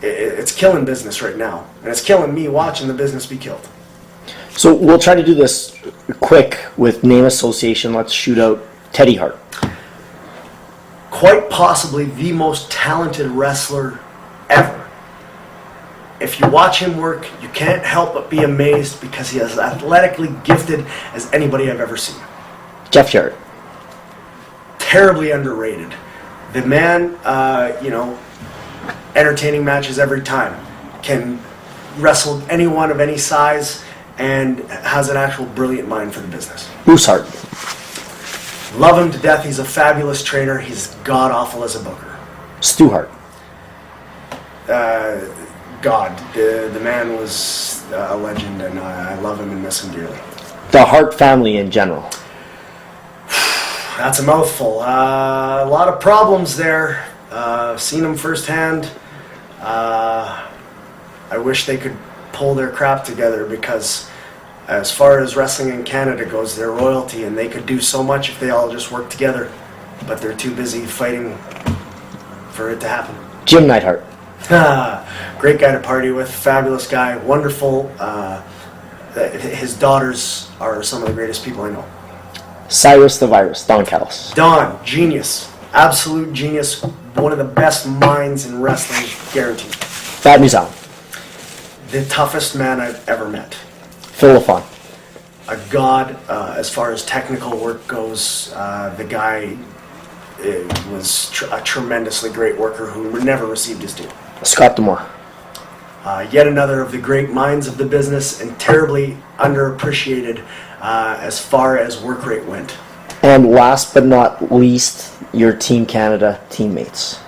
it's killing business right now, and it's killing me watching the business be killed. So we'll try to do this quick with name association. Let's shoot out Teddy Hart. Quite possibly the most talented wrestler ever. If you watch him work, you can't help but be amazed because he is athletically gifted as anybody I've ever seen. Jeff Jarrett. Terribly underrated. The man, entertaining matches every time. Can wrestle anyone of any size and has an actual brilliant mind for the business. Bruce Hart. Love him to death. He's a fabulous trainer. He's god-awful as a booker. Stu Hart. God. The man was a legend, and I love him and miss him dearly. The Hart family in general. That's a mouthful. A lot of problems there. Seen them firsthand. I wish they could pull their crap together because as far as wrestling in Canada goes, they're royalty and they could do so much if they all just work together. But they're too busy fighting for it to happen. Jim Neidhart. Great guy to party with, fabulous guy, wonderful. His daughters are some of the greatest people I know. Cyrus the Virus. Don Callis. Don, genius, absolute genius, one of the best minds in wrestling, guaranteed. Bad News Allen. The toughest man I've ever met. Phil LaFon. A god as far as technical work goes. The guy was a tremendously great worker who never received his due. Scott Demore. Yet another of the great minds of the business and terribly underappreciated as far as work rate went. And last but not least, your Team Canada teammates.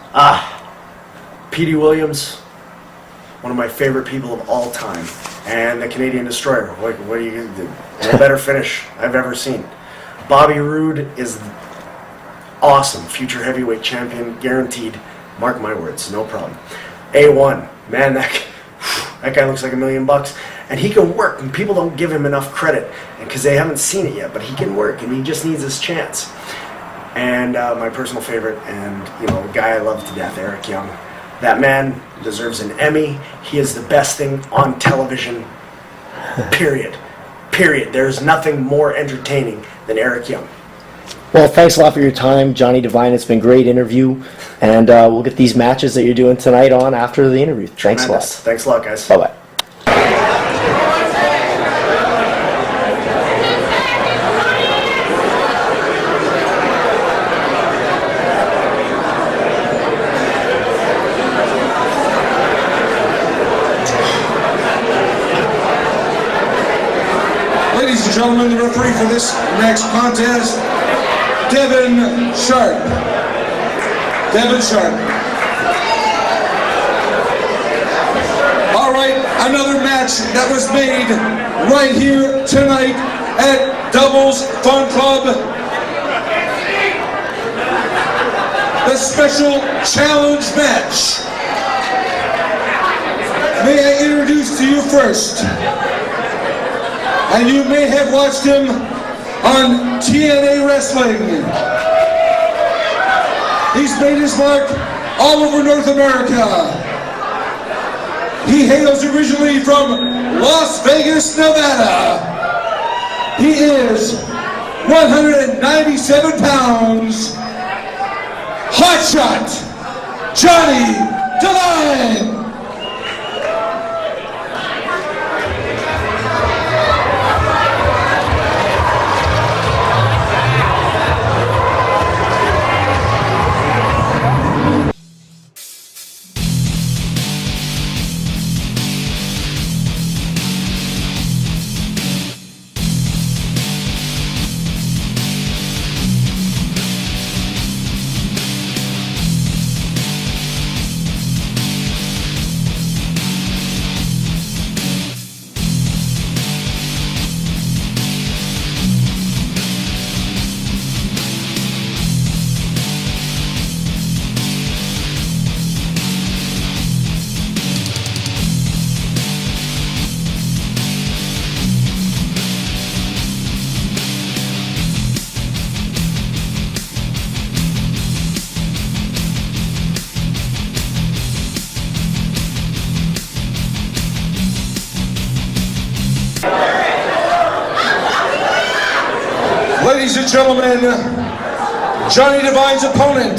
Petey Williams, one of my favorite people of all time, and the Canadian Destroyer. What do you do? No better finish I've ever seen. Bobby Roode is awesome, future heavyweight champion, guaranteed. Mark my words, no problem. A1, man, that guy looks like $1 million, and he can work. And people don't give him enough credit because they haven't seen it yet. But he can work, and he just needs his chance. And my personal favorite, and a guy I love to death, Eric Young. That man deserves an Emmy. He is the best thing on television. Period. Period. There's nothing more entertaining than Eric Young. Well, thanks a lot for your time, Johnny Devine. It's been a great interview, and we'll get these matches that you're doing tonight on after the interview. Thanks a lot. Thanks a lot, guys. Bye-bye. Ladies and gentlemen, the referee for this next contest, Devine Sharp. Devine Sharp. All right, another match that was made right here tonight at Doubles Fun Club. The special challenge match. May I introduce to you first, and you may have watched him on TNA Wrestling. He's made his mark all over North America. He hails originally from Las Vegas, Nevada. He is 197 pounds. Hotshot, Johnny Devine. Ladies and gentlemen, Johnny Devine's opponent,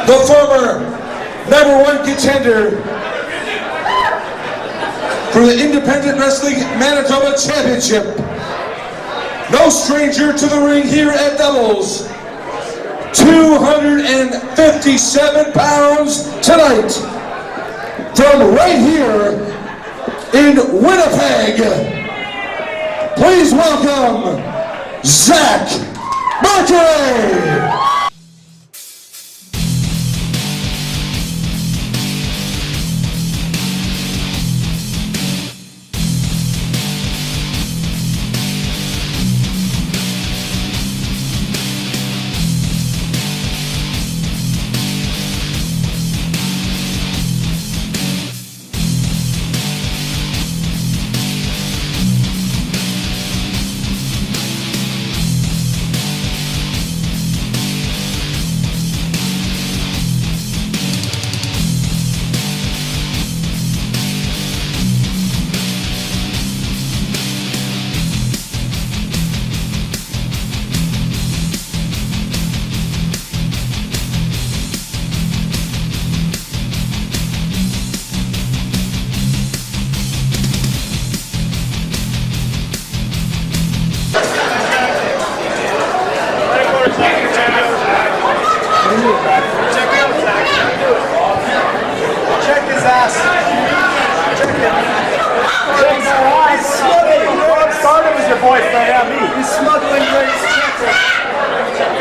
the former #1 contender for the Independent Wrestling Manitoba Championship. No stranger to the ring here at Doubles. 257 pounds tonight. From right here in Winnipeg, please welcome Zach Markey! Check his ass. Check it. Check his ass. I thought it was your boyfriend, not me. He's smuggling drinks. Check it.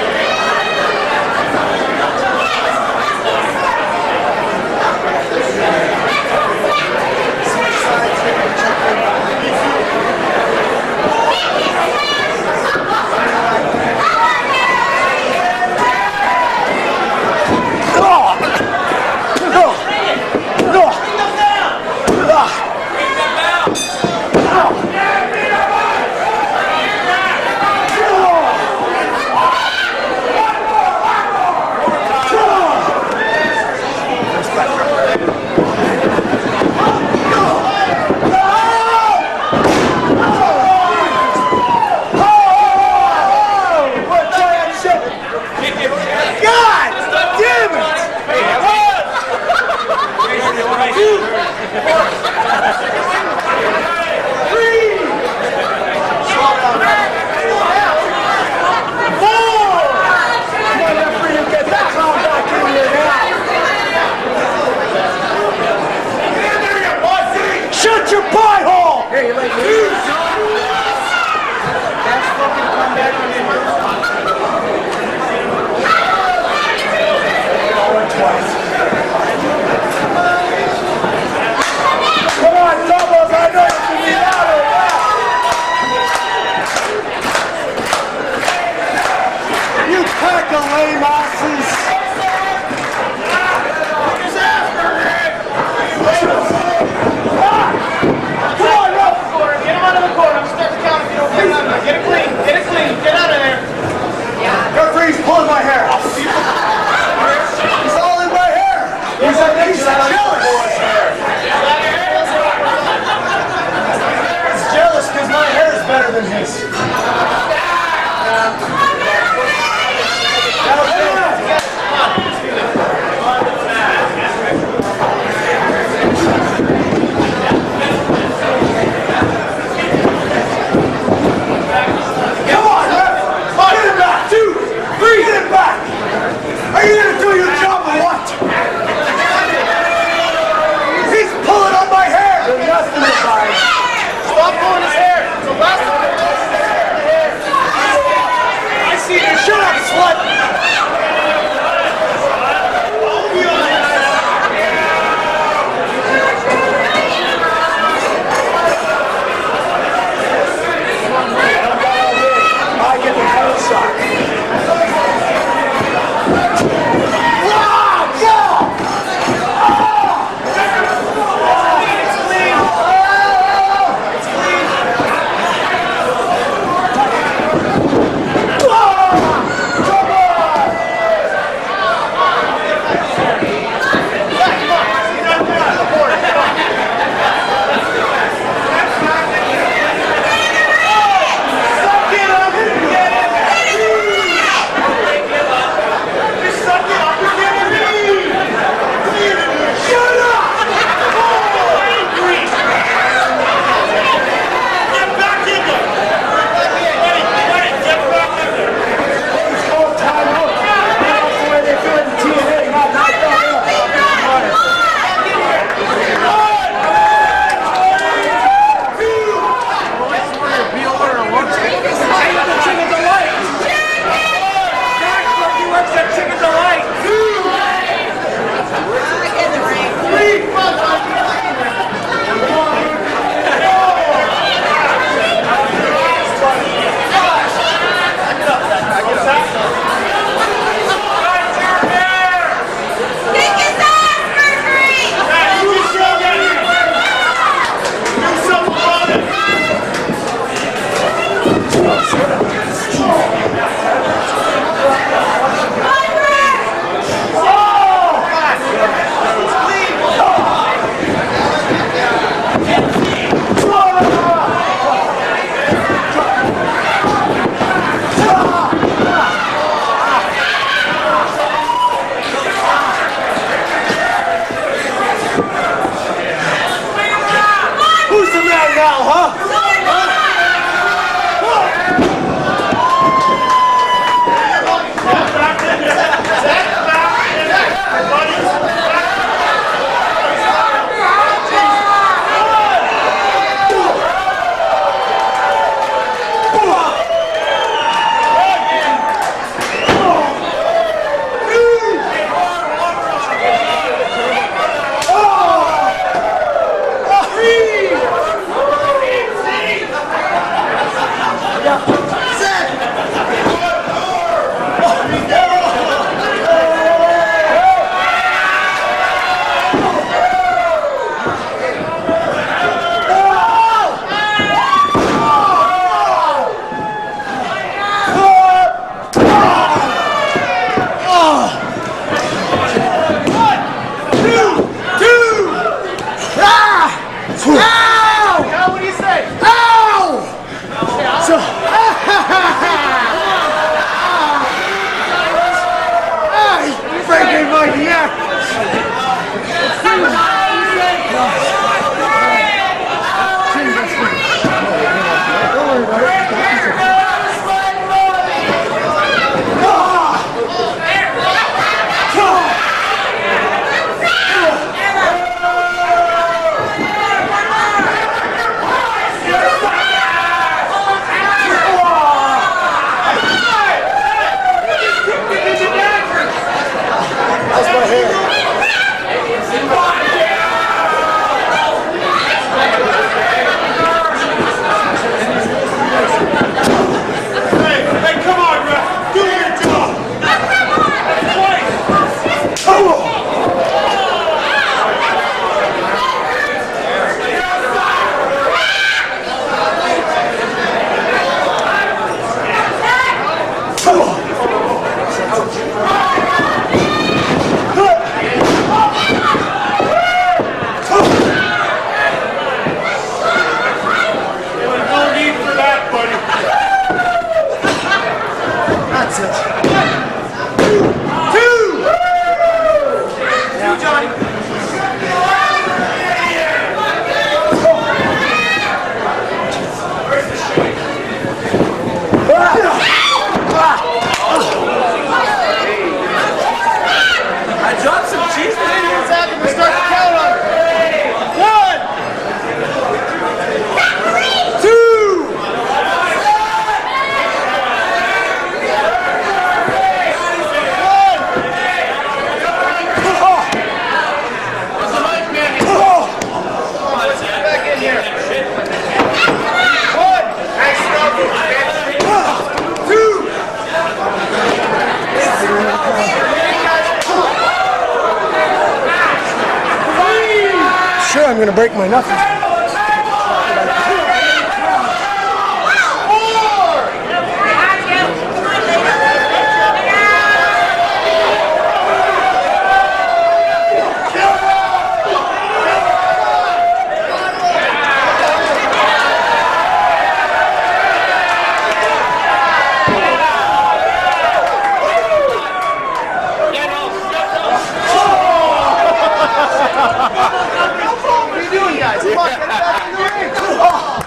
I'm going to break my knuckles.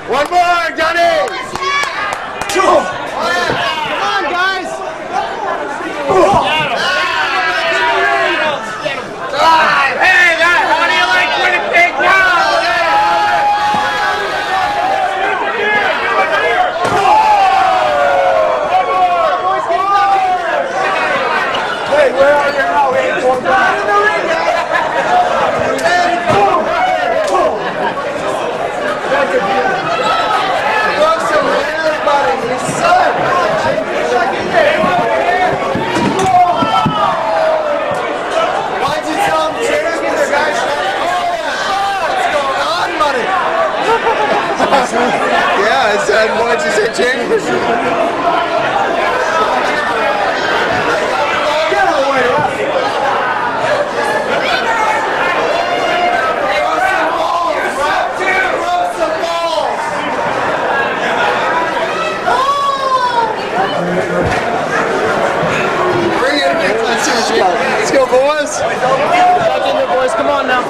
One more, Johnny! Come on, guys! Hey, how do you like Winnipeg now? Hey, where are you now? Hey, one guy. Yeah, I said, why'd you say change? Bring it, let's see what you got. Let's go, boys. Back in there, boys. Come on now.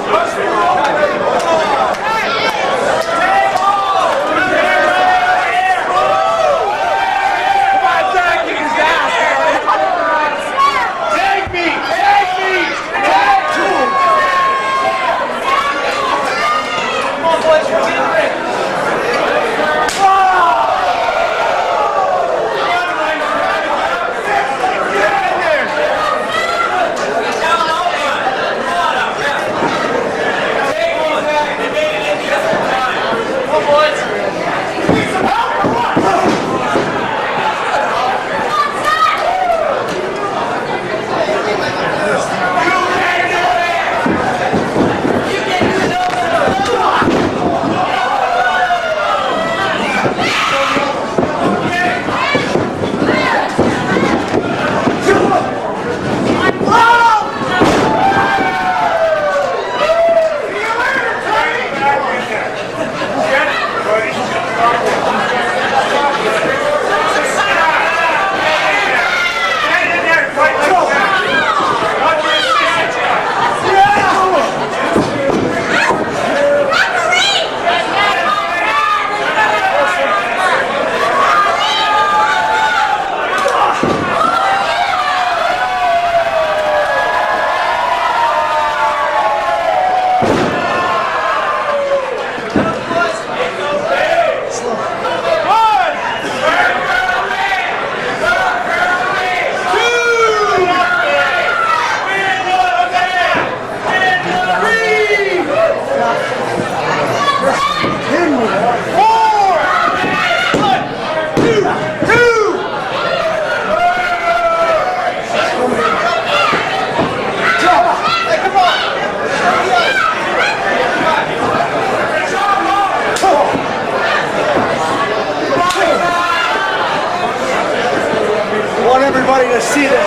To see this.